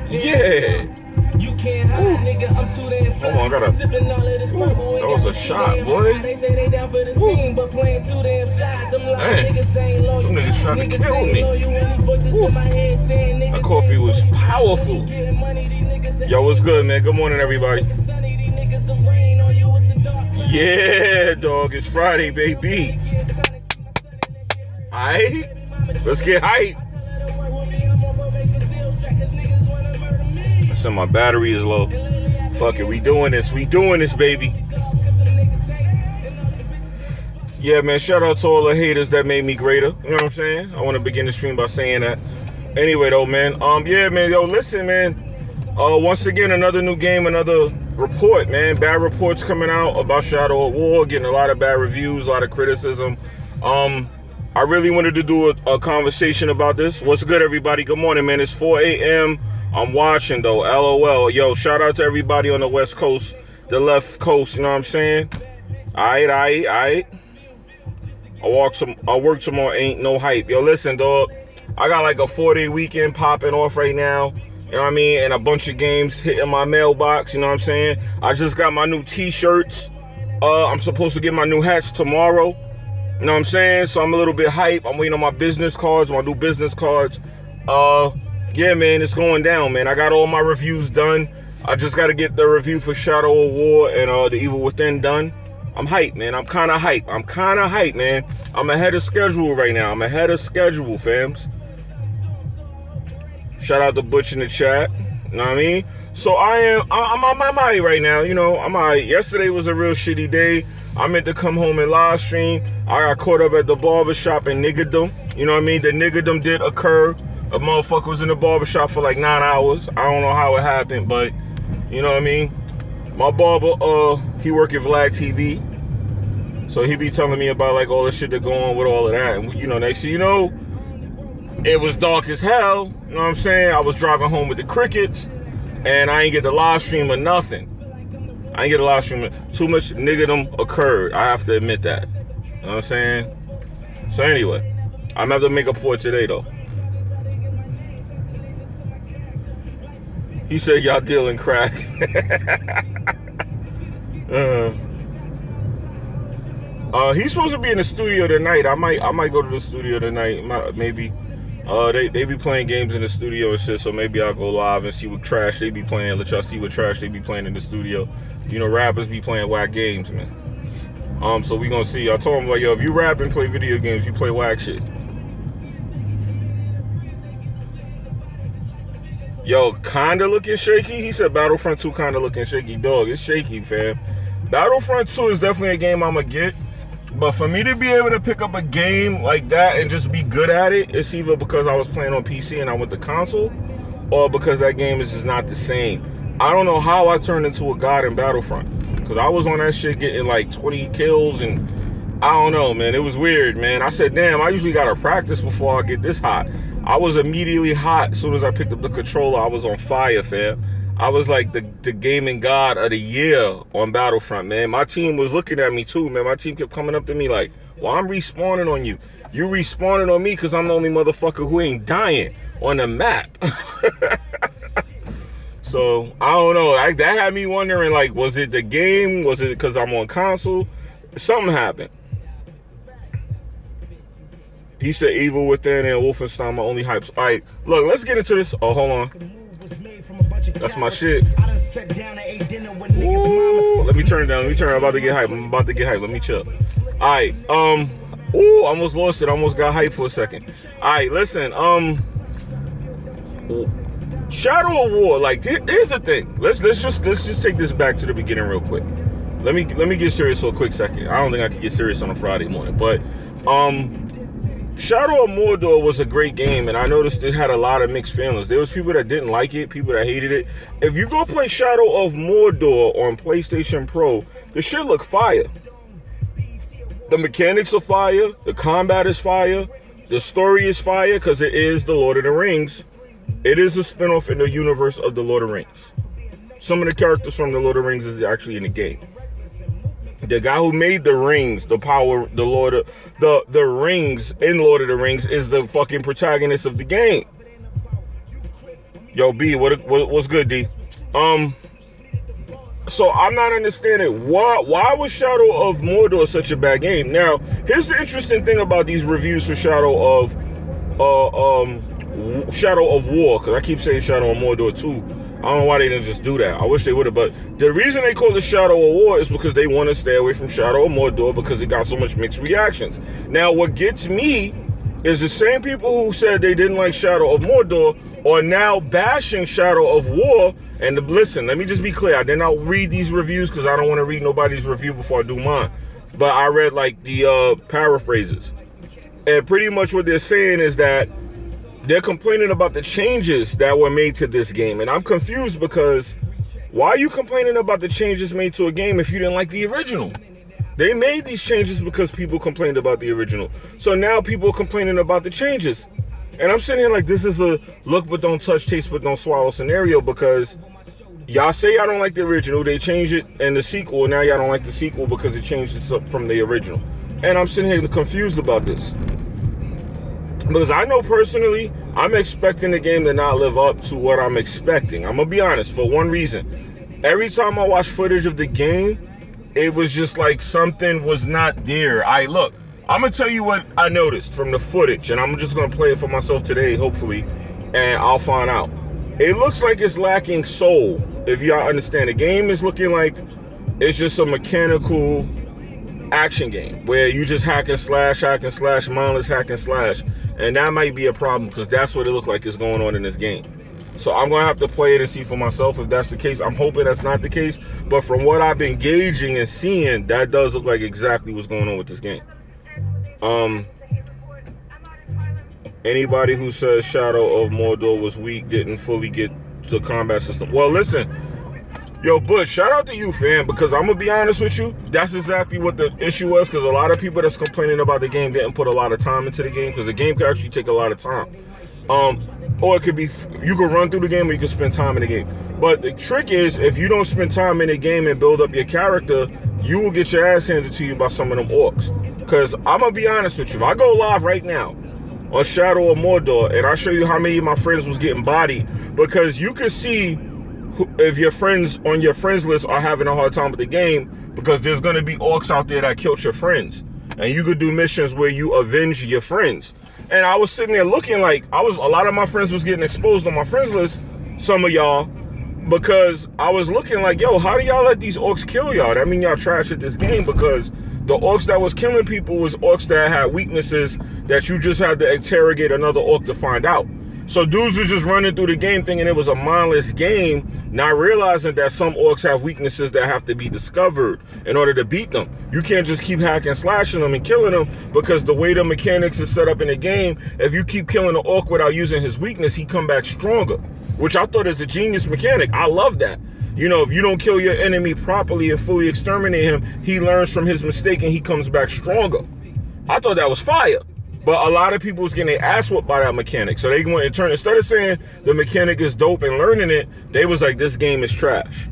Yeah. You can't hide, nigga. I'm too damn fly. Hold on, I gotta. Sipping all of this purple. That was a shot, boy. They say they down for the team, but playing too damn sides. I'm like, niggas ain't loyal. Them niggas trying to kill me. That coffee was powerful. Yo, what's good, man? Good morning, everybody. Yeah, dog. It's Friday, baby. Alright? Let's get hype. So my battery is low. Fuck it, we doing this. We doing this, baby. Yeah, man, shout out to all the haters that made me greater. You know what I'm saying? I want to begin the stream by saying that. Anyway, though, man. Yeah, man. Yo, listen, man. Once again, another new game, another report, man. Bad reports coming out about Shadow of War, getting a lot of bad reviews, a lot of criticism. I really wanted to do a conversation about this. What's good, everybody? Good morning, man. It's 4 a.m. I'm watching, though. LOL. Yo, shout out to everybody on the West Coast, the left coast, you know what I'm saying? Alright. I work some more, ain't no hype. Yo, listen, dog. I got like a 4-day weekend popping off right now. You know what I mean? And a bunch of games hitting my mailbox, you know what I'm saying? I just got my new t-shirts. I'm supposed to get my new hats tomorrow. You know what I'm saying? So I'm a little bit hype. I'm waiting on my business cards, my new business cards. Yeah, man, it's going down, man. I got all my reviews done. I just got to get the review for Shadow of War and The Evil Within done. I'm hyped, man. I'm kind of hyped. Man. I'm ahead of schedule right now. I'm ahead of schedule, fams. Shout out to Butch in the chat. You know what I mean? So I'm alright right now. You know, I'm alright. Yesterday was a real shitty day. I meant to come home and live stream. I got caught up at the barbershop in niggerdom. You know what I mean? The niggerdom did occur. A motherfucker was in the barbershop for like 9 hours. I don't know how it happened, but you know what I mean? My barber, he work at Vlad TV. So he be telling me about like all the shit that go on with all of that. And you know, next thing you know, it was dark as hell. You know what I'm saying? I was driving home with the crickets and I ain't get the live stream or nothing. I ain't get a live stream. Too much niggerdom occurred. I have to admit that. You know what I'm saying? So anyway, I'm gonna have to make up for it today though. He said y'all dealing crack. He's supposed to be in the studio tonight. I might go to the studio tonight. Maybe. They be playing games in the studio and shit, so maybe I'll go live and see what trash they be playing. Let y'all see what trash they be playing in the studio. You know, rappers be playing whack games, man. So we gonna see. I told him like, yo, if you rap and play video games, you play whack shit. Yo, kinda looking shaky. He said Battlefront 2 kinda looking shaky. Dog, it's shaky, fam. Battlefront 2 is definitely a game I'ma get. But for me to be able to pick up a game like that and just be good at it, it's either because I was playing on PC and I went to console, or because that game is just not the same. I don't know how I turned into a god in Battlefront. Because I was on that shit getting like 20 kills and I don't know, man. It was weird, man. I said, damn, I usually gotta practice before I get this hot. I was immediately hot as soon as I picked up the controller. I was on fire, fam. I was like the gaming god of the year on Battlefront, man. My team was looking at me too, man. My team kept coming up to me like, well, I'm respawning on you. You respawning on me because I'm the only motherfucker who ain't dying on the map. So, I don't know. That had me wondering, like, was it the game? Was it because I'm on console? Something happened. He said Evil Within and Wolfenstein my only hypes. All right, look, let's get into this. Oh, hold on. That's my shit. Ooh, let me turn it down. I'm about to get hype. Let me chill. All right. Ooh, I almost lost it. I almost got hype for a second. All right, listen. Shadow of War. Like, here's the thing. Let's just take this back to the beginning real quick. Let me get serious for a quick second. I don't think I can get serious on a Friday morning, but Shadow of Mordor was a great game, and I noticed it had a lot of mixed feelings. There was people that didn't like it, people that hated it. If you go play Shadow of Mordor on PlayStation Pro, the shit look fire. The mechanics are fire, the combat is fire, the story is fire, because it is the Lord of the Rings. It is a spinoff in the universe of the Lord of the Rings. Some of the characters from the Lord of the Rings is actually in the game. The guy who made the rings, the rings in Lord of the Rings is the fucking protagonist of the game. Yo, B, what's good, D? So I'm not understanding why was Shadow of Mordor such a bad game. Now, here's the interesting thing about these reviews for Shadow of War, because I keep saying Shadow of Mordor 2. I don't know why they didn't just do that. I wish they would have, but the reason they call it Shadow of War is because they want to stay away from Shadow of Mordor because it got so much mixed reactions. Now, what gets me is the same people who said they didn't like Shadow of Mordor are now bashing Shadow of War. And listen, let me just be clear. I did not read these reviews because I don't want to read nobody's review before I do mine. But I read like the paraphrases. And pretty much what they're saying is that they're complaining about the changes that were made to this game. And I'm confused because why are you complaining about the changes made to a game if you didn't like the original? They made these changes because people complained about the original. So now people are complaining about the changes. And I'm sitting here like this is a look but don't touch, taste but don't swallow scenario because y'all say y'all don't like the original. They changed it in the sequel. And now y'all don't like the sequel because it changed it from the original. And I'm sitting here confused about this. Because I know personally, I'm expecting the game to not live up to what I'm expecting. I'm going to be honest, for one reason. Every time I watch footage of the game, it was just like something was not there. Look, I'm going to tell you what I noticed from the footage, and I'm just going to play it for myself today, hopefully, and I'll find out. It looks like it's lacking soul, if y'all understand. The game is looking like it's just a mechanical action game where you just hack and slash, mindless hack and slash. And that might be a problem because that's what it looked like is going on in this game. So I'm going to have to play it and see for myself if that's the case. I'm hoping that's not the case. But from what I've been gauging and seeing, that does look like exactly what's going on with this game. Anybody who says Shadow of Mordor was weak didn't fully get the combat system. Well, listen. Yo, Bush, shout out to you, fam, because I'm going to be honest with you. That's exactly what the issue was, because a lot of people that's complaining about the game didn't put a lot of time into the game, because the game can actually take a lot of time. Or it could be, you can run through the game or you can spend time in the game. But the trick is, if you don't spend time in the game and build up your character, you will get your ass handed to you by some of them orcs. Because I'm going to be honest with you, if I go live right now on Shadow of Mordor, and I show you how many of my friends was getting bodied, because you can see if your friends on your friends list are having a hard time with the game, because there's going to be orcs out there that killed your friends, and you could do missions where you avenge your friends. And I was sitting there looking like a lot of my friends was getting exposed on my friends list, some of y'all, because I was looking like, yo, how do y'all let these orcs kill y'all? That mean y'all trash at this game, because the orcs that was killing people was orcs that had weaknesses that you just had to interrogate another orc to find out. So dudes was just running through the game thinking it was a mindless game, not realizing that some orcs have weaknesses that have to be discovered in order to beat them. You can't just keep hacking, slashing them and killing them, because the way the mechanics is set up in the game, if you keep killing an orc without using his weakness, he come back stronger, which I thought is a genius mechanic. I love that. You know, if you don't kill your enemy properly and fully exterminate him, he learns from his mistake and he comes back stronger. I thought that was fire. But a lot of people was getting their ass whooped by that mechanic. So they went and turned, instead of saying the mechanic is dope and learning it, they was like, this game is trash.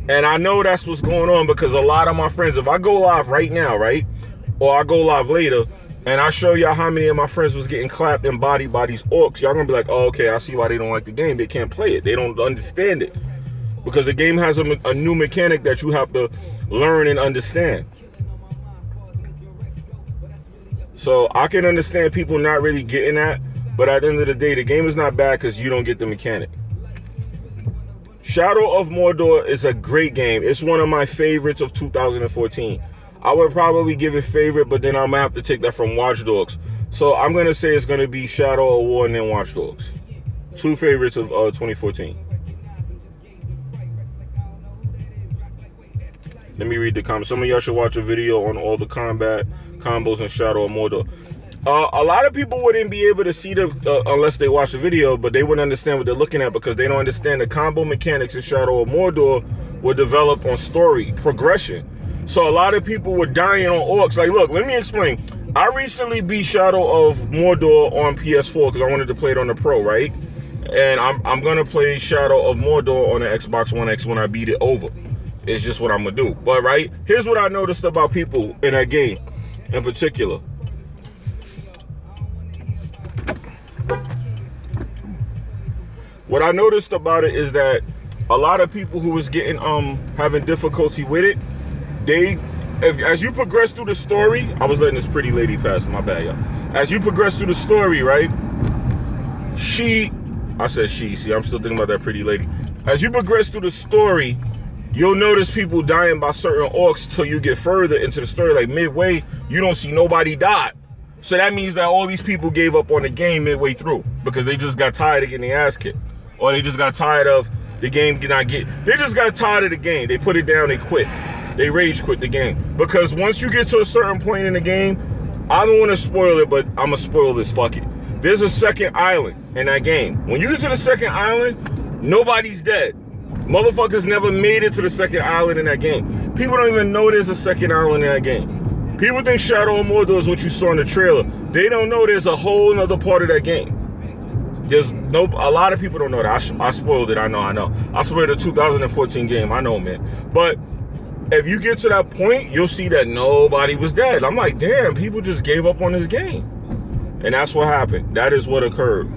And I know that's what's going on, because a lot of my friends, if I go live right now, right, or I go live later, and I show y'all how many of my friends was getting clapped and bodied by these orcs, y'all gonna be like, oh, okay, I see why they don't like the game. They can't play it. They don't understand it. Because the game has a new mechanic that you have to learn and understand. So I can understand people not really getting that, but at the end of the day, the game is not bad because you don't get the mechanic. Shadow of Mordor is a great game. It's one of my favorites of 2014. I would probably give it favorite, but then I'm gonna have to take that from Watch Dogs. So I'm gonna say it's gonna be Shadow of War and then Watch Dogs. Two favorites of 2014. Let me read the comments. Some of y'all should watch a video on all the combat combos in Shadow of Mordor. A lot of people wouldn't be able to see the unless they watch the video, but they wouldn't understand what they're looking at, because they don't understand the combo mechanics in Shadow of Mordor were developed on story progression. So a lot of people were dying on orcs. Like, look, let me explain. I recently beat Shadow of Mordor on PS4 because I wanted to play it on the Pro, right? And I'm gonna play Shadow of Mordor on the Xbox One X when I beat it over. It's just what I'm gonna do. But right, here's what I noticed about people in that game in particular. what I noticed about it is that a lot of people who was getting having difficulty with it, as you progress through the story, I was letting this pretty lady pass, my bad, y'all. As you progress through the story, right? I said she, see, I'm still thinking about that pretty lady. As you progress through the story, you'll notice people dying by certain orcs till you get further into the story. Like midway, you don't see nobody die. So that means that all these people gave up on the game midway through because they just got tired of getting their ass kicked. Or they just got tired of the game they just got tired of the game. They put it down, they quit. They rage quit the game. Because once you get to a certain point in the game, I don't want to spoil it, but I'm going to spoil this, fuck it. There's a second island in that game. When you get to the second island, nobody's dead. Motherfuckers never made it to the second island in that game. People don't even know there's a second island in that game. People think Shadow of Mordor is what you saw in the trailer. They don't know there's a whole other part of that game. A lot of people don't know that. I spoiled it, I know. I spoiled the 2014 game, I know, man. But if you get to that point, you'll see that nobody was dead. I'm like, damn, people just gave up on this game. And that's what happened. That is what occurred.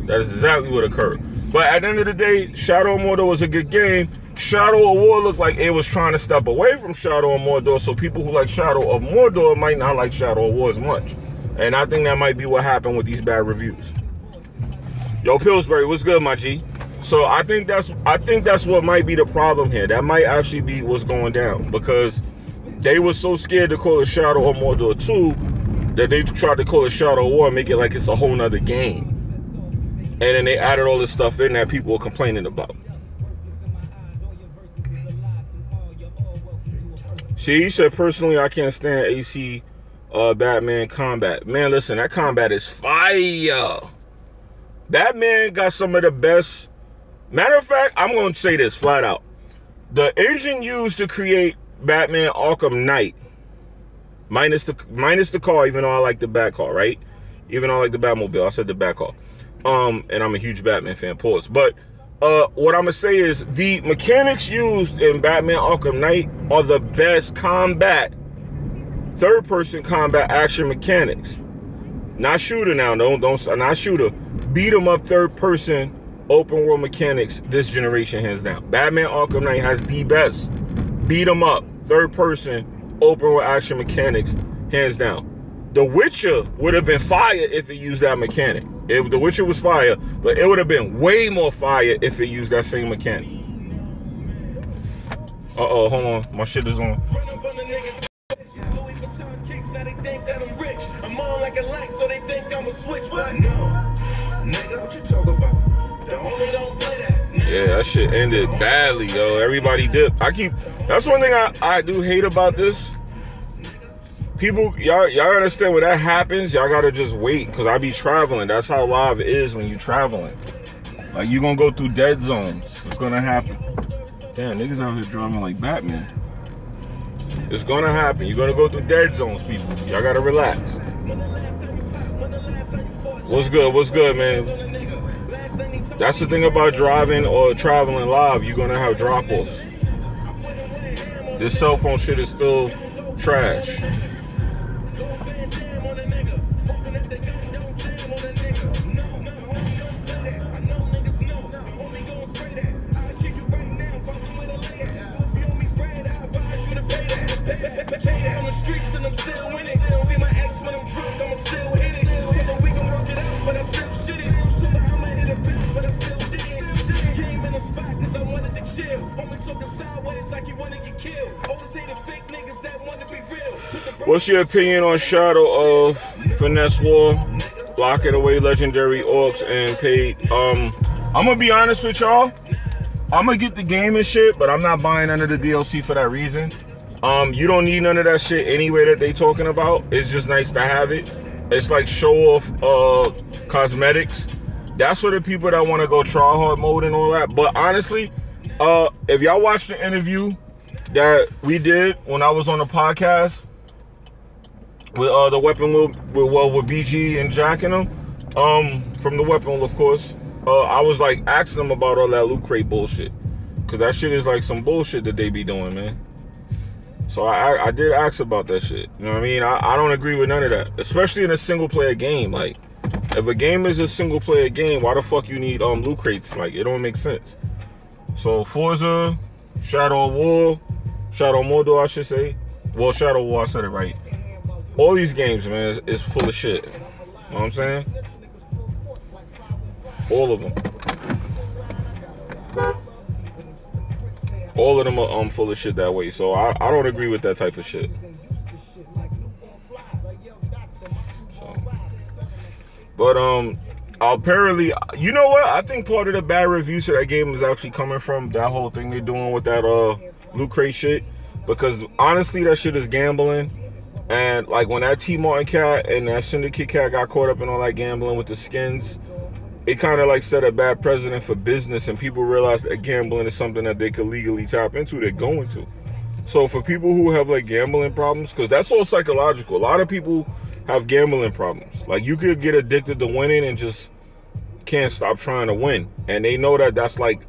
That is exactly what occurred. But at the end of the day, Shadow of Mordor was a good game. Shadow of War looked like it was trying to step away from Shadow of Mordor, so people who like Shadow of Mordor might not like Shadow of War as much. And I think that might be what happened with these bad reviews. Yo, Pillsbury, what's good, my G? So I think that's what might be the problem here. That might actually be what's going down, because they were so scared to call it Shadow of Mordor 2 that they tried to call it Shadow of War and make it like it's a whole nother game. And then they added all this stuff in that people were complaining about. See, he said, personally, I can't stand AC Batman combat. Man, listen, that combat is fire. Batman got some of the best. Matter of fact, I'm going to say this flat out. The engine used to create Batman Arkham Knight, minus the car, even though I like the Bat car, right? Even though I like the Batmobile, I said the Bat car. And I'm a huge Batman fan, pause. But what I'm going to say is the mechanics used in Batman Arkham Knight are the best combat, third-person combat action mechanics. Not shooter now, not shooter. Beat 'em up third-person open world mechanics this generation, hands down. Batman Arkham Knight has the best beat 'em up third-person open world action mechanics, hands down. The Witcher would have been fire if it used that mechanic. If The Witcher was fire, but it would have been way more fire if it used that same mechanic. Uh-oh, hold on. My shit is on. I'm on like a light, so they think I'm a switch. But no, nigga, what you talking about? The homie don't play that. Yeah, that shit ended badly, yo. Everybody dipped. That's one thing I do hate about this. People, y'all understand when that happens, y'all gotta just wait, because I be traveling. That's how live it is when you traveling. Like, you gonna go through dead zones. It's gonna happen. Damn, niggas out here driving like Batman. It's gonna happen. You're gonna go through dead zones, people. Y'all gotta relax. What's good, man? That's the thing about driving or traveling live. You're gonna have drop-offs. This cell phone shit is still trash. Streets and I'm still winning. See my ex when I'm drunk, I'ma still hit it. So that we can work it out, but I still shit it. So that I'ma hit it back, but I still did. Came in the spot cause I wanted to chill. Only talking sideways like you wanna get killed. Always hated fake niggas that wanna be real. What's your opinion on Shadow of Finesse War? Blocking away legendary orcs and paid. I'm gonna be honest with y'all. I'm gonna get the game and shit, but I'm not buying none of the DLC for that reason. You don't need none of that shit anyway that they talking about. It's just nice to have it. It's like show off cosmetics. That's for the people that want to go try hard mode and all that. But honestly, if y'all watched the interview that we did when I was on the podcast with the Weapon with BG and Jack and them, from the Weapon, of course, I was like asking them about all that loot crate bullshit, cause that shit is like some bullshit that they be doing, man. So I did ask about that shit. You know what I mean? I don't agree with none of that, especially in a single player game. Like, If a game is a single player game, why the fuck you need loot crates? Like, it don't make sense. So Forza, Shadow of War, Shadow of Mordor, I should say. Well, Shadow of War, I said it right. All these games, man, is full of shit. You know what I'm saying? All of them. All of them are full of shit that way. So I don't agree with that type of shit. So, but apparently, you know what? I think part of the bad reviews to that game is actually coming from that whole thing they're doing with that loot crate shit. Because honestly, that shit is gambling. And like when that T Martin cat and that Syndicate cat got caught up in all that gambling with the skins, it kind of like set a bad precedent for business, and people realized that gambling is something that they could legally tap into. They're going to. So for people who have like gambling problems, because that's all psychological. A lot of people have gambling problems. Like you could get addicted to winning and just can't stop trying to win. And they know that that's like,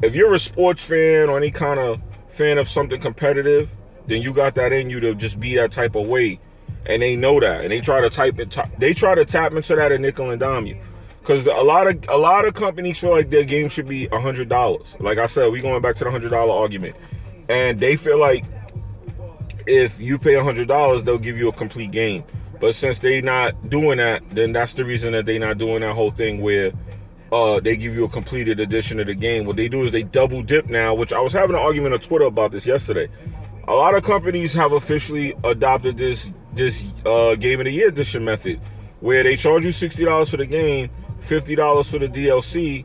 if you're a sports fan or any kind of fan of something competitive, then you got that in you to just be that type of way. And they know that, and they try to tap into that and nickel and dime you. Because a lot of companies feel like their game should be $100. Like I said, we going back to the $100 argument. And they feel like if you pay $100, they'll give you a complete game. But since they not doing that, then that's the reason that they not doing that whole thing where they give you a completed edition of the game. What they do is they double dip now, which I was having an argument on Twitter about this yesterday. A lot of companies have officially adopted this Game of the Year edition method, where they charge you $60 for the game, $50 for the DLC,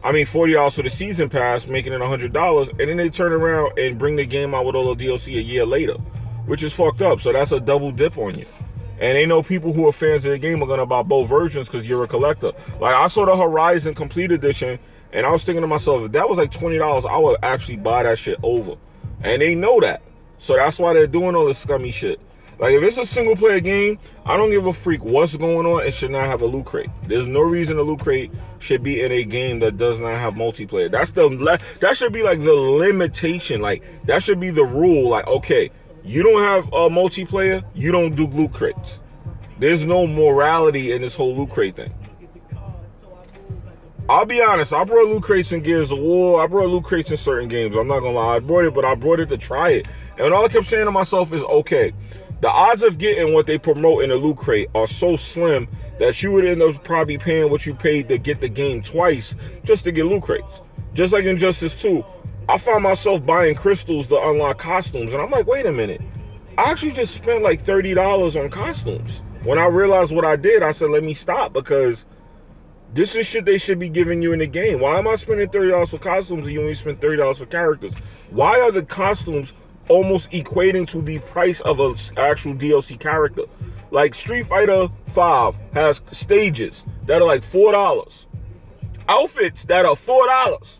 I mean $40 for the season pass, making it $100, and then they turn around and bring the game out with all the DLC a year later, which is fucked up. So that's a double dip on you. And they know people who are fans of the game are gonna buy both versions because you're a collector. Like I saw the Horizon Complete Edition, and I was thinking to myself, if that was like $20, I would actually buy that shit over. And they know that. So that's why they're doing all this scummy shit. Like, if it's a single player game, I don't give a freak what's going on. It should not have a loot crate. There's no reason a loot crate should be in a game that does not have multiplayer. That should be like the limitation. Like, that should be the rule. Like, okay, you don't have a multiplayer, you don't do loot crates. There's no morality in this whole loot crate thing. I'll be honest, I brought loot crates in Gears of War. I brought loot crates in certain games. I'm not gonna lie, I brought it, but I brought it to try it. And all I kept saying to myself is, okay, the odds of getting what they promote in a loot crate are so slim that you would end up probably paying what you paid to get the game twice just to get loot crates. Just like in Injustice 2, I found myself buying crystals to unlock costumes, and I'm like, wait a minute, I actually just spent like $30 on costumes. When I realized what I did, I said, let me stop, because this is shit they should be giving you in the game. Why am I spending $30 for costumes and you only spend $30 for characters? Why are the costumes almost equating to the price of an actual DLC character? Like Street Fighter 5 has stages that are like $4. Outfits that are $4.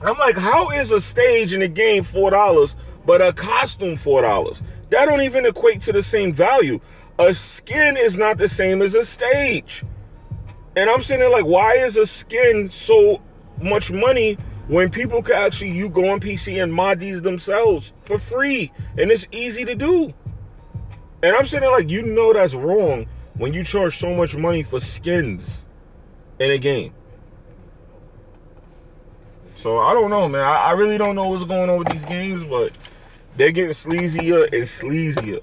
I'm like, how is a stage in the game $4, but a costume $4? That don't even equate to the same value. A skin is not the same as a stage. And I'm sitting there like, why is a skin so much money when people can actually, you go on PC and mod these themselves for free, and it's easy to do? And I'm sitting there like, you know that's wrong when you charge so much money for skins in a game. So I don't know, man. I really don't know what's going on with these games, but they're getting sleazier and sleazier.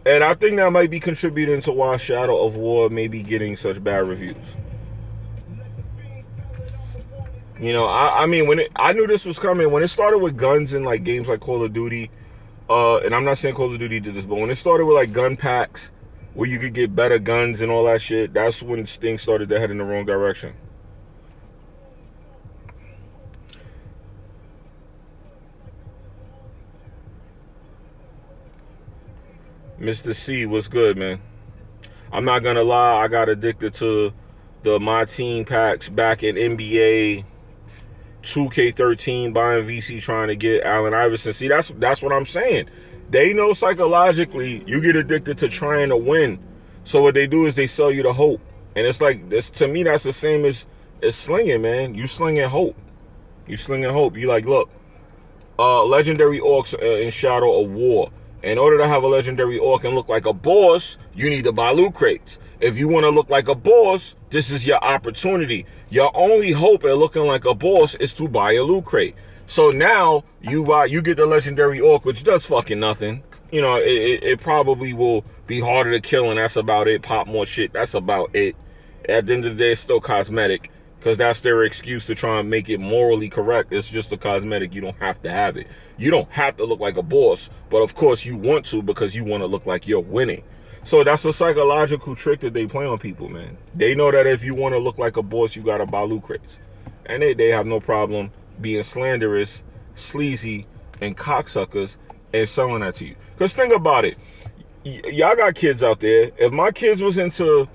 And I think that might be contributing to why Shadow of War may be getting such bad reviews. You know, I mean, I knew this was coming. When it started with guns in like games like Call of Duty, and I'm not saying Call of Duty did this, but when it started with like gun packs where you could get better guns and all that shit, that's when things started to head in the wrong direction. Mr. C, what's good, man? I'm not gonna lie, I got addicted to my team packs back in NBA 2K13, buying VC, trying to get Allen Iverson. See, that's what I'm saying. They know psychologically you get addicted to trying to win. So what they do is they sell you the hope. And it's like, this, to me, that's the same as slinging, man. You slinging hope. You slinging hope. You like, look, legendary orcs in Shadow of War. In order to have a legendary orc and look like a boss, you need to buy loot crates. If you want to look like a boss, this is your opportunity. Your only hope at looking like a boss is to buy a loot crate. So now you get the legendary orc, which does fucking nothing. You know, it probably will be harder to kill, and that's about it. Pop more shit, that's about it. At the end of the day, it's still cosmetic, because that's their excuse to try and make it morally correct. It's just a cosmetic. You don't have to have it. You don't have to look like a boss, but of course you want to, because you want to look like you're winning. So that's a psychological trick that they play on people, man. They know that if you want to look like a boss, you got to buy loot crates. And they have no problem being slanderous, sleazy, and cocksuckers and selling that to you. Because think about it. Y'all got kids out there. If my kids was into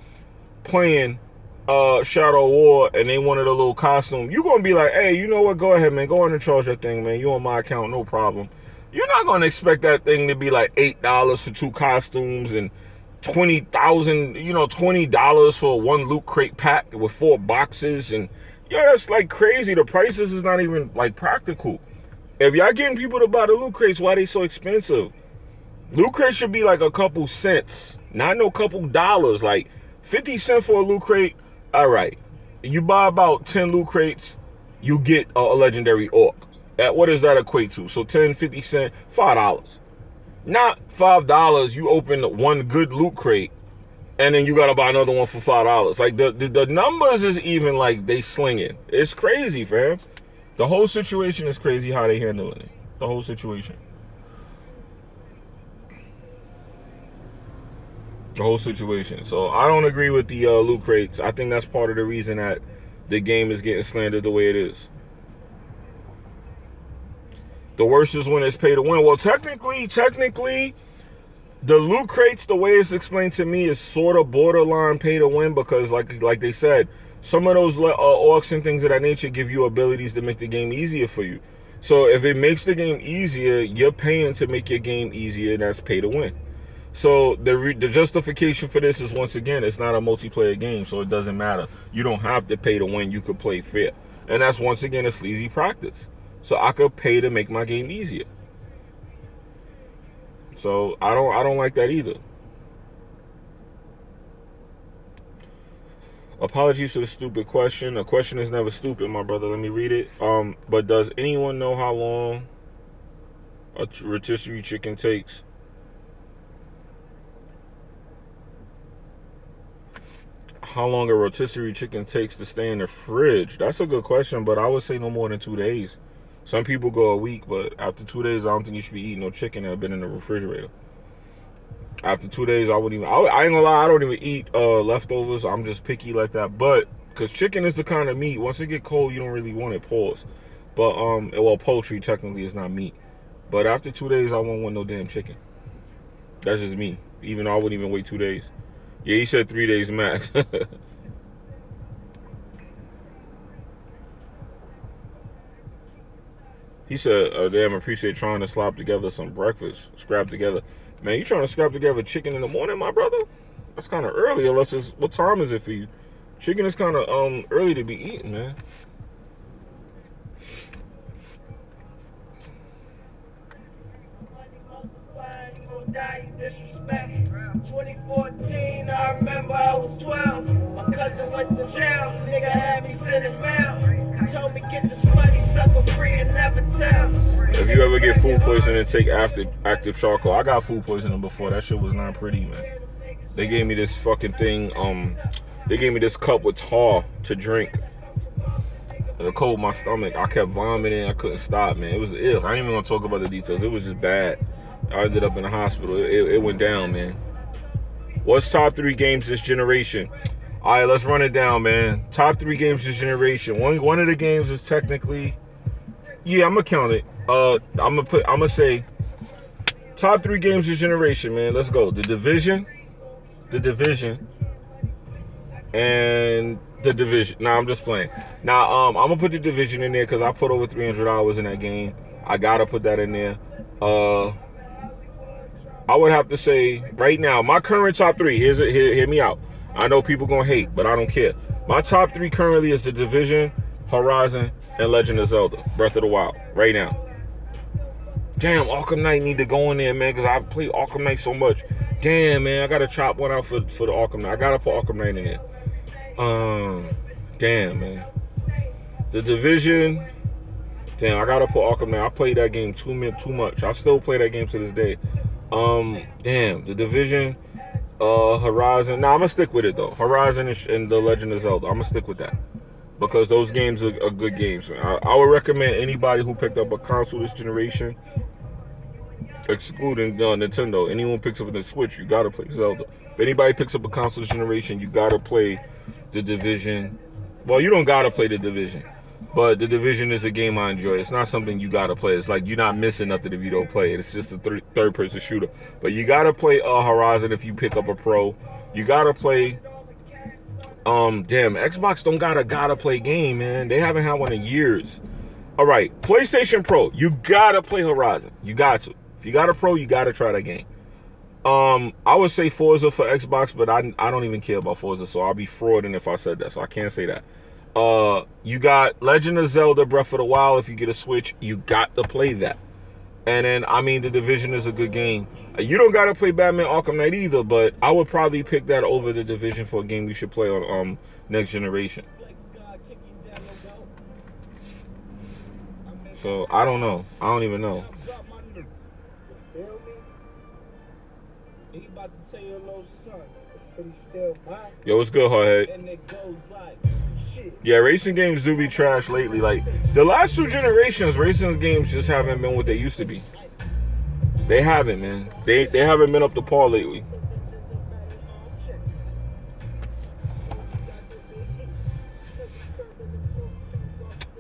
playing Shadow War and they wanted a little costume, you're going to be like, hey, you know what? Go ahead, man. Go on and charge that thing, man. You on my account, no problem. You're not going to expect that thing to be like $8 for 2 costumes and $20,000, you know, $20 for 1 loot crate pack with 4 boxes. And yeah, that's like crazy. The prices is not even like practical. If y'all getting people to buy the loot crates, why they so expensive? Loot crates should be like a couple cents, not no couple dollars. Like 50 cents for a loot crate. All right, you buy about 10 loot crates, you get a legendary orc. What does that equate to? So 10, 50 cents, $5. Not $5, you open 1 good loot crate, and then you gotta buy another one for $5. Like the numbers is even like they slinging. It's crazy, fam. The whole situation is crazy how they handling it. The whole situation. The whole situation. So I don't agree with the loot crates. I think that's part of the reason that the game is getting slandered the way it is. The worst is when it's pay to win. Well, technically, the loot crates, the way it's explained to me, is sort of borderline pay to win, because like they said, some of those orcs and things of that nature give you abilities to make the game easier for you. So if it makes the game easier, you're paying to make your game easier, and that's pay to win. So the justification for this is, once again, it's not a multiplayer game, so it doesn't matter. You don't have to pay to win. You could play fair. And that's, once again, a sleazy practice. So I could pay to make my game easier. So I don't like that either. Apologies for the stupid question. A question is never stupid, my brother. Let me read it. But does anyone know how long a rotisserie chicken takes? How long a rotisserie chicken takes to stay in the fridge? That's a good question, but I would say no more than 2 days. Some people go a week, but after 2 days, I don't think you should be eating no chicken that has been in the refrigerator. After 2 days, I wouldn't even, I ain't gonna lie, I don't even eat leftovers. I'm just picky like that. But, because chicken is the kind of meat, once it get cold, you don't really want it, pause. But, well, poultry technically is not meat. But after 2 days, I won't want no damn chicken. That's just me. Even though I wouldn't even wait 2 days. Yeah, he said 3 days max. He said, damn, appreciate trying to slap together some breakfast. Scrap together. Man, you trying to scrap together chicken in the morning, my brother? That's kind of early, unless it's, what time is it for you? Chicken is kind of early to be eating, man. Disrespect. 2014, I remember I was 12. My cousin went to jail. Nigga had me sitting bail. He told me get this money, sucker free and never tell. If you ever get food poisoning, take active charcoal. I got food poisoning before. That shit was not pretty, man. They gave me this fucking thing. They gave me this cup with tar to drink. It cold my stomach. I kept vomiting. I couldn't stop, man. It was ill. I ain't even gonna talk about the details. It was just bad. I ended up in the hospital. It went down, man. What's top 3 games this generation? All right, let's run it down, man. Top 3 games this generation. One of the games is technically, yeah, I'm gonna count it. I'm gonna say top 3 games this generation, man. Let's go. The Division, and The Division. Nah, I'm just playing. Now, I'm gonna put The Division in there because I put over 300 hours in that game. I gotta put that in there. I would have to say right now, my current top 3, hear me out. I know people gonna hate, but I don't care. My top 3 currently is The Division, Horizon, and Legend of Zelda, Breath of the Wild, right now. Damn, Arkham Knight need to go in there, man, because I play Arkham Knight so much. Damn, man, I got to chop one out for the Arkham Knight. I got to put Arkham Knight in there. Damn, man. The Division. Damn, I got to put Arkham Knight. I played that game too much. I still play that game to this day. Damn, The Division, Horizon. Nah, I'm going to stick with it, though. Horizon and The Legend of Zelda. I'm going to stick with that. Because those games are good games. I would recommend anybody who picked up a console this generation, excluding Nintendo, anyone picks up the Switch, you gotta play Zelda. If anybody picks up a console this generation, you gotta play The Division. Well, you don't gotta play The Division, but The Division is a game I enjoy. It's not something you gotta play. It's like you're not missing nothing if you don't play it. It's just a third-person shooter. But you gotta play Horizon if you pick up a Pro. You gotta play... damn, Xbox don't gotta play game, man. They haven't had one in years. All right, PlayStation Pro, you gotta play Horizon. You got to. If you got a Pro, you gotta try that game. I would say Forza for Xbox, but I don't even care about Forza, so I'll be frauding if I said that, so I can't say that. You got Legend of Zelda Breath of the Wild. If you get a Switch, you got to play that. And then, I mean, The Division is a good game. You don't got to play Batman Arkham Knight either, but I would probably pick that over The Division for a game you should play on next generation. So, I don't know. I don't even know. Yo, what's good, Hardhead? Yeah, racing games do be trash lately. Like, the last 2 generations, racing games just haven't been what they used to be. They haven't, man. They haven't been up to par lately.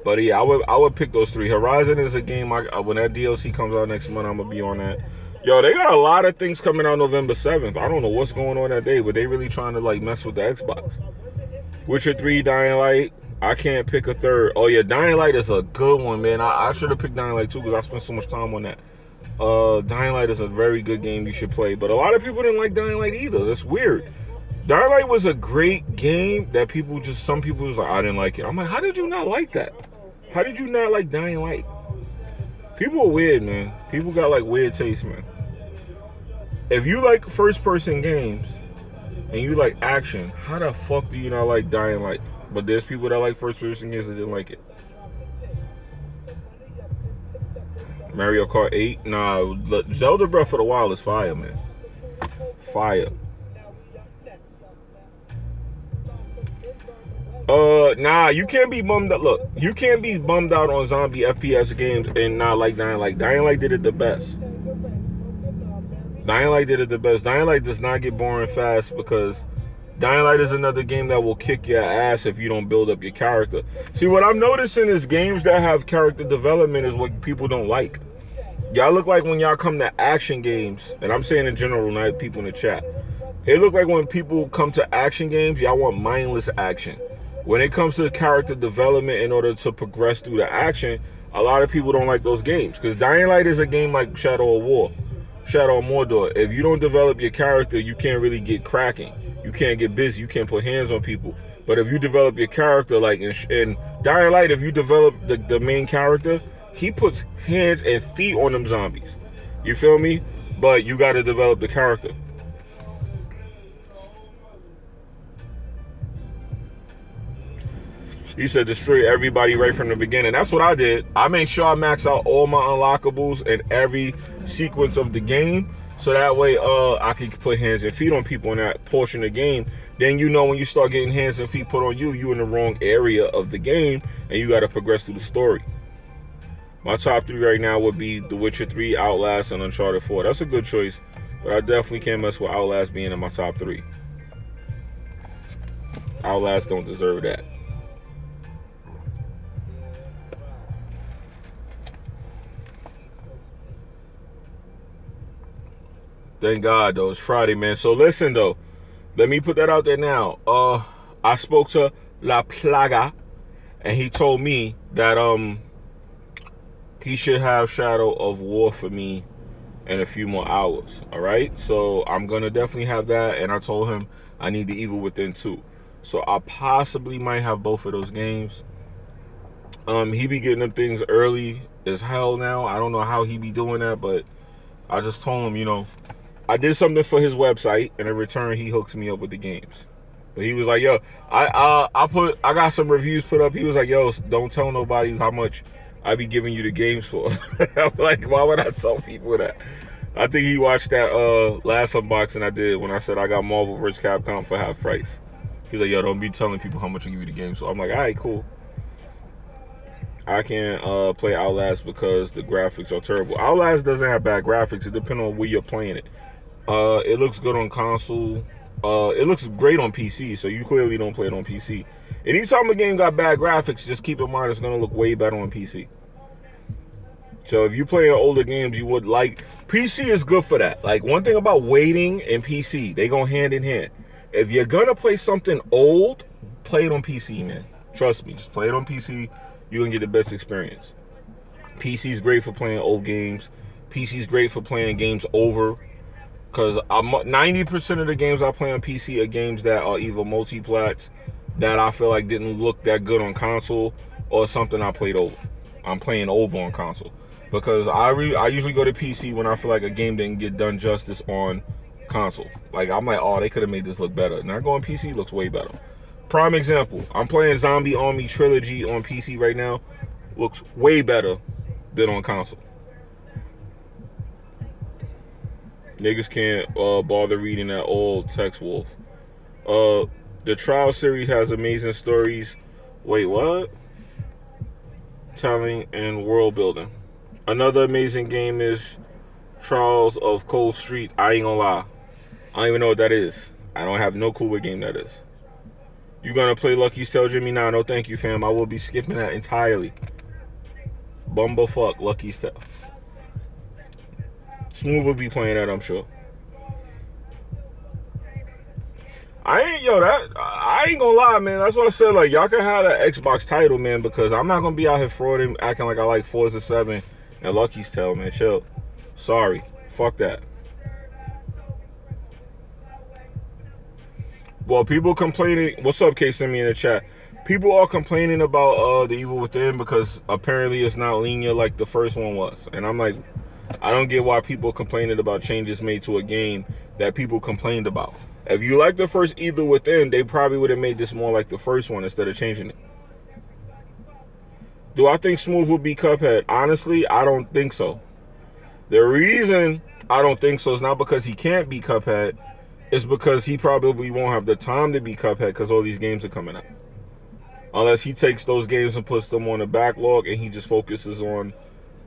But yeah, I would pick those 3. Horizon is a game, when that DLC comes out next month, I'm going to be on that. Yo, they got a lot of things coming out November 7th. I don't know what's going on that day, but they really trying to, like, mess with the Xbox. Witcher 3, Dying Light. I can't pick a third. Oh, yeah, Dying Light is a good one, man. I should have picked Dying Light, too, because I spent so much time on that. Dying Light is a very good game you should play. But a lot of people didn't like Dying Light either. That's weird. Dying Light was a great game that some people was like, I didn't like it. I'm like, how did you not like that? How did you not like Dying Light? People are weird, man. People got, like, weird taste, man. If you like first-person games and you like action, how the fuck do you not like Dying Light? But there's people that like first-person games that didn't like it. Mario Kart 8? Nah, Zelda Breath of the Wild is fire, man. Fire. Nah, you can't be bummed out. Look, you can't be bummed out on zombie FPS games and not like Dying Light. Dying Light did it the best. Dying Light did it the best. Dying Light does not get boring fast because Dying Light is another game that will kick your ass if you don't build up your character. See, what I'm noticing is games that have character development is what people don't like. Y'all look like when y'all come to action games, and I'm saying in general, not people in the chat. It look like when people come to action games, y'all want mindless action. When it comes to character development in order to progress through the action, a lot of people don't like those games. Because Dying Light is a game like Shadow of Mordor. If you don't develop your character, you can't really get cracking. You can't get busy. You can't put hands on people. But if you develop your character, like in Dying Light, if you develop the main character, he puts hands and feet on them zombies. You feel me? But you got to develop the character. He said destroy everybody right from the beginning. That's what I did. I made sure I max out all my unlockables in every sequence of the game. So that way I could put hands and feet on people in that portion of the game. Then you know when you start getting hands and feet put on you, you in the wrong area of the game and you got to progress through the story. My top 3 right now would be The Witcher 3, Outlast, and Uncharted 4. That's a good choice. But I definitely can't mess with Outlast being in my top 3. Outlast don't deserve that. Thank God, though. It's Friday, man. So listen, though. Let me put that out there now. I spoke to La Plaga, and he told me that he should have Shadow of War for me in a few more hours. All right? So I'm going to definitely have that, and I told him I need the Evil Within 2. So I possibly might have both of those games. He be getting them things early as hell now. I don't know how he be doing that, but I just told him, you know, I did something for his website, and in return, he hooks me up with the games. But he was like, yo, I got some reviews put up. He was like, yo, don't tell nobody how much I be giving you the games for. I'm like, why would I tell people that? I think he watched that last unboxing I did when I said I got Marvel vs. Capcom for half price. He's like, yo, don't be telling people how much I give you the games for. I'm like, all right, cool. I can't play Outlast because the graphics are terrible. Outlast doesn't have bad graphics. It depends on where you're playing it. It looks good on console. It looks great on PC, so you clearly don't play it on PC. Anytime a game got bad graphics, just keep in mind it's going to look way better on PC. So if you play older games, you would like... PC is good for that. Like, one thing about waiting and PC, they go hand in hand. If you're going to play something old, play it on PC, man. Trust me, just play it on PC. You're going to get the best experience. PC is great for playing old games. PC is great for playing games over. Because 90% of the games I play on PC are games that are either multi-plats that I feel like didn't look that good on console, or something I played over. I'm playing over on console. Because I usually go to PC when I feel like a game didn't get done justice on console. Like, I'm like, oh, they could have made this look better. Now going PC, it looks way better. Prime example, I'm playing Zombie Army Trilogy on PC right now. Looks way better than on console. Niggas can't bother reading that old text wolf. The Trial series has amazing stories. Wait, what? Telling and world building. Another amazing game is Trials of Cold Street. I ain't gonna lie, I don't even know what that is. I don't have no clue what game that is. You gonna play Lucky's Tale, Jimmy? Nah, no thank you, fam. I will be skipping that entirely. Bumblefuck Lucky's Tale. Smooth will be playing that, I'm sure. I ain't gonna lie, man. That's what I said. Like, y'all can have that Xbox title, man, because I'm not gonna be out here frauding, acting like I like Forza 7 and Lucky's Tale, man. Chill. Sorry. Fuck that. Well, people complaining. What's up, K? Send me in the chat. People are complaining about The Evil Within because apparently it's not linear like the first one was. And I'm like, I don't get why people complaining about changes made to a game that people complained about. If you like the first Evil Within, they probably would have made this more like the first one instead of changing it. Do I think Smooth will be Cuphead? Honestly, I don't think so. The reason I don't think so is not because he can't be Cuphead. It's because he probably won't have the time to be Cuphead because all these games are coming out. Unless he takes those games and puts them on the backlog and he just focuses on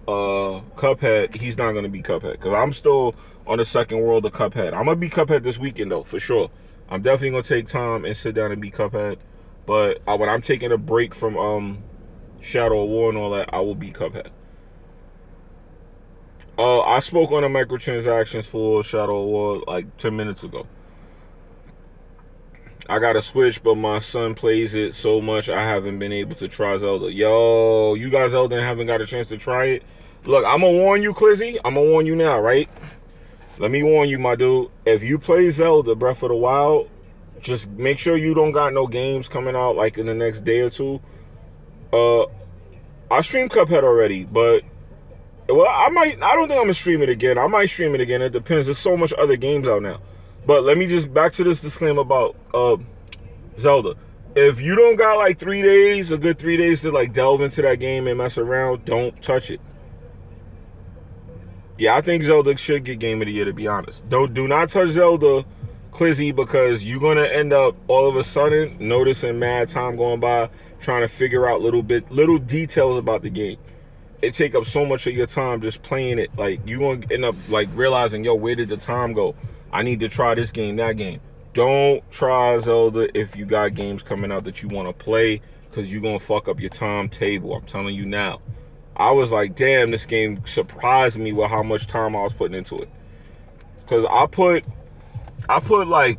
Cuphead, he's not going to be Cuphead. Because I'm still on the second world of Cuphead. I'm going to be Cuphead this weekend, though, for sure. I'm definitely going to take time and sit down and be Cuphead. But when I'm taking a break from Shadow of War and all that, I will be Cuphead. I spoke on the microtransactions for Shadow of War like 10 minutes ago. I got a Switch, but my son plays it so much I haven't been able to try Zelda. Yo, you guys Zelda and haven't got a chance to try it? Look, I'm going to warn you, Clizzy. I'm going to warn you now, right? Let me warn you, my dude. If you play Zelda Breath of the Wild, just make sure you don't got no games coming out like in the next day or two. I streamed Cuphead already, but... Well, I don't think I'm going to stream it again. I might stream it again. It depends. There's so much other games out now. But let me just back to this disclaimer about Zelda. If you don't got like 3 days, a good 3 days to like delve into that game and mess around, don't touch it. Yeah, I think Zelda should get Game of the Year, to be honest. Do not touch Zelda, Clizzy, because you're going to end up all of a sudden noticing mad time going by trying to figure out little details about the game. It take up so much of your time just playing it. Like, you're going to end up like realizing, yo, where did the time go? I need to try this game, that game. Don't try Zelda if you got games coming out that you want to play, because you're going to fuck up your timetable. I'm telling you now. I was like, damn, this game surprised me with how much time I was putting into it. Because I put like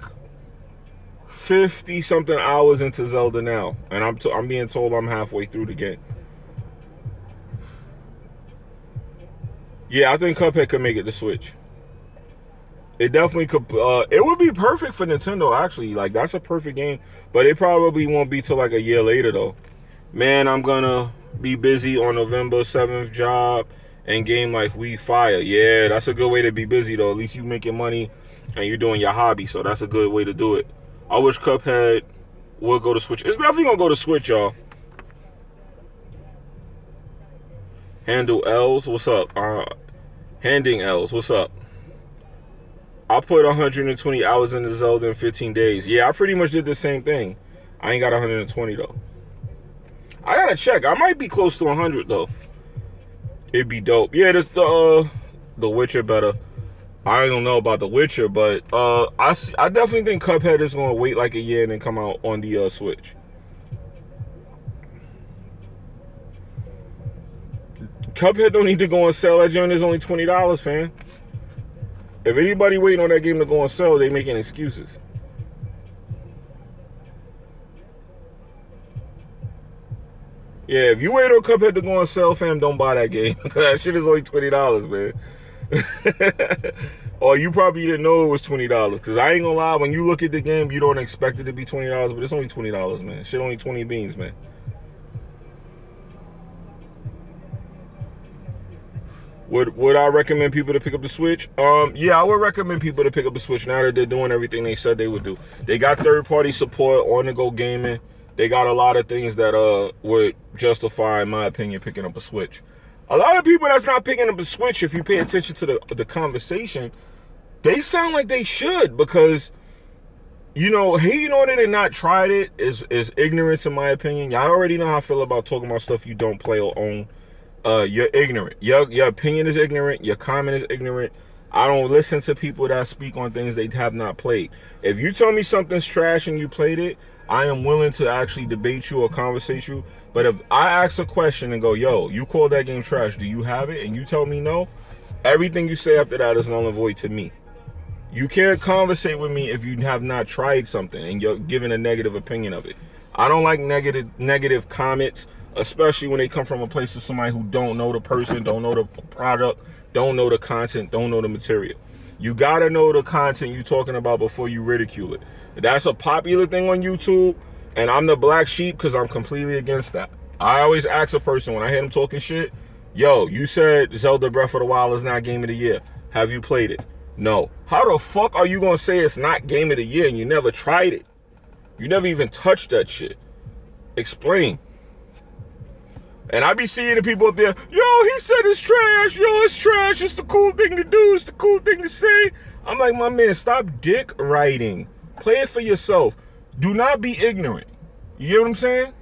50-something hours into Zelda now. And I'm being told I'm halfway through the game. Yeah, I think Cuphead could make it to Switch. It definitely could. It would be perfect for Nintendo, actually. Like, that's a perfect game. But it probably won't be till like a year later, though. Man, I'm gonna be busy on November 7th job and game life we fire. Yeah, that's a good way to be busy though. At least you making money and you doing your hobby, so that's a good way to do it. I wish Cuphead would go to Switch. It's definitely gonna go to Switch, y'all. Handle L's, what's up? Handing L's, what's up? I put 120 hours into Zelda in 15 days. Yeah, I pretty much did the same thing. I ain't got 120 though. I gotta check. I might be close to 100 though. It'd be dope. Yeah, the Witcher better. I don't know about The Witcher, but I definitely think Cuphead is gonna wait like a year and then come out on the Switch. Cuphead don't need to go on sale. That joint is only $20, fam. If anybody waiting on that game to go on sale, they making excuses. Yeah, if you wait on Cuphead to go on sale, fam, don't buy that game. That shit is only $20, man. Or you probably didn't know it was $20. Because I ain't gonna lie, when you look at the game, you don't expect it to be $20, but it's only $20, man. Shit only 20 beans, man. Would I recommend people to pick up the Switch? Yeah, I would recommend people to pick up the Switch now that they're doing everything they said they would do. They got third-party support, on-the-go gaming. They got a lot of things that would justify, in my opinion, picking up a Switch. A lot of people that's not picking up a Switch, if you pay attention to the conversation, they sound like they should, because, you know, hating on it and not tried it is ignorance, in my opinion. Y'all already know how I feel about talking about stuff you don't play or own. You're ignorant. Your opinion is ignorant. Your comment is ignorant. I don't listen to people that speak on things they have not played. If you tell me something's trash and you played it, I am willing to actually debate you or conversate you. But if I ask a question and go, yo, you call that game trash, do you have it? And you tell me no, everything you say after that is null and void to me. You can't conversate with me if you have not tried something and you're giving a negative opinion of it. I don't like negative comments, especially when they come from a place of somebody who don't know the person, don't know the product, don't know the content, don't know the material. You gotta know the content you're talking about before you ridicule it. That's a popular thing on YouTube, and I'm the black sheep because I'm completely against that. I always ask a person when I hear them talking shit, yo, you said Zelda Breath of the Wild is not Game of the Year. Have you played it? No. How the fuck are you gonna say it's not Game of the Year and you never tried it? You never even touched that shit. Explain. And I be seeing the people up there, yo, he said it's trash, yo, it's trash, it's the cool thing to do, it's the cool thing to say. I'm like, my man, stop dick writing. Play it for yourself. Do not be ignorant. You get what I'm saying?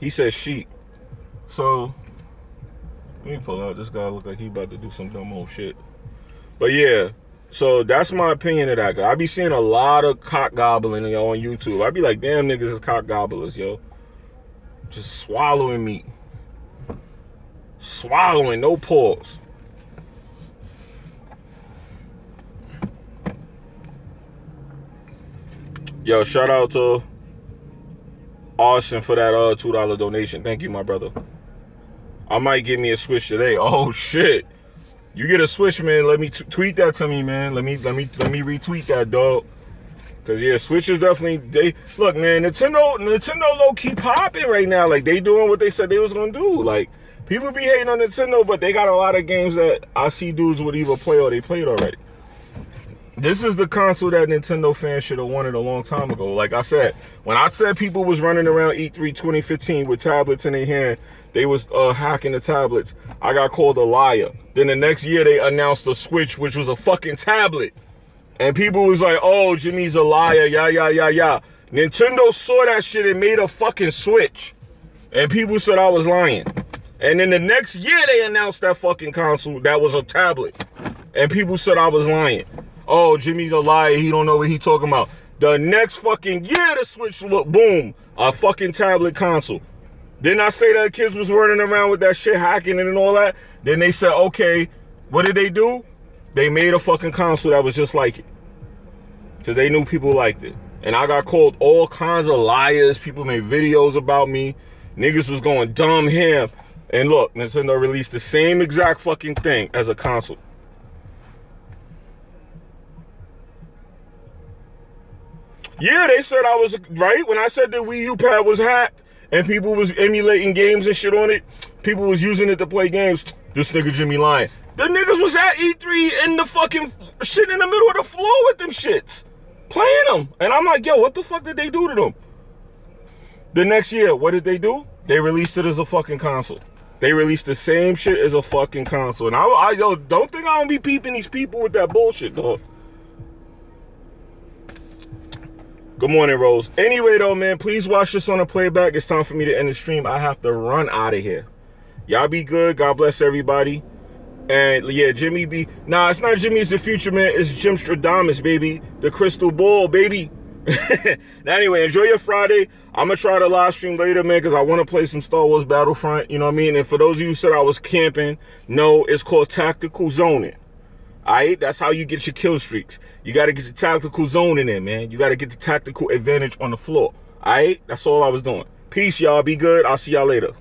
He says sheep. So, let me pull out. This guy look like he about to do some dumb old shit. But yeah, so that's my opinion of that guy. I be seeing a lot of cock gobbling on YouTube. I be like, damn niggas is cock gobblers, yo. Just swallowing meat. Swallowing, no pause. Yo, shout out to Austin for that $2 donation. Thank you, my brother. I might get me a Switch today. Oh shit. You get a Switch, man. Let me tweet that to me, man. Let me retweet that, dog. Cause yeah, Switch is definitely look, man, Nintendo low key popping right now. Like they doing what they said they was gonna do. Like people be hating on Nintendo, but they got a lot of games that I see dudes would either play or they played already. This is the console that Nintendo fans should have wanted a long time ago. Like I said, when I said people was running around E3 2015 with tablets in their hand, they was hacking the tablets, I got called a liar. Then the next year they announced the Switch, which was a fucking tablet. And people was like, oh, Jimmy's a liar, yeah. Nintendo saw that shit and made a fucking Switch. And people said I was lying. And then the next year they announced that fucking console that was a tablet. And people said I was lying. Oh, Jimmy's a liar, he don't know what he talking about. The next fucking year the Switch, look, boom, a fucking tablet console. Didn't I say that kids was running around with that shit hacking and all that? Then they said, okay, what did they do? They made a fucking console that was just like it. Because they knew people liked it. And I got called all kinds of liars. People made videos about me. Niggas was going dumb ham. And look, Nintendo released the same exact fucking thing as a console. Yeah, they said I was right when I said the Wii U pad was hacked. and people was emulating games and shit on it. People was using it to play games. This nigga Jimmy lying. The niggas was at E3 in the fucking shit in the middle of the floor with them shits, playing them. And I'm like, yo, what the fuck did they do to them? The next year, what did they do? They released it as a fucking console. They released the same shit as a fucking console. And yo, don't think I don't be peeping these people with that bullshit, dog. Good morning, Rose. Anyway, though, man, please watch this on a playback. It's time for me to end the stream. I have to run out of here. Y'all be good. God bless everybody. And yeah, Jimmy B. Nah, it's not Jimmy's the future, man. It's Jim Stradamus, baby. The crystal ball, baby. Now, anyway, enjoy your Friday. I'm going to try to live stream later, man, because I want to play some Star Wars Battlefront. You know what I mean? And for those of you who said I was camping, no, it's called tactical zoning. All right? That's how you get your kill streaks. You got to get the tactical zoning in, man. You got to get the tactical advantage on the floor. All right? That's all I was doing. Peace, y'all. Be good. I'll see y'all later.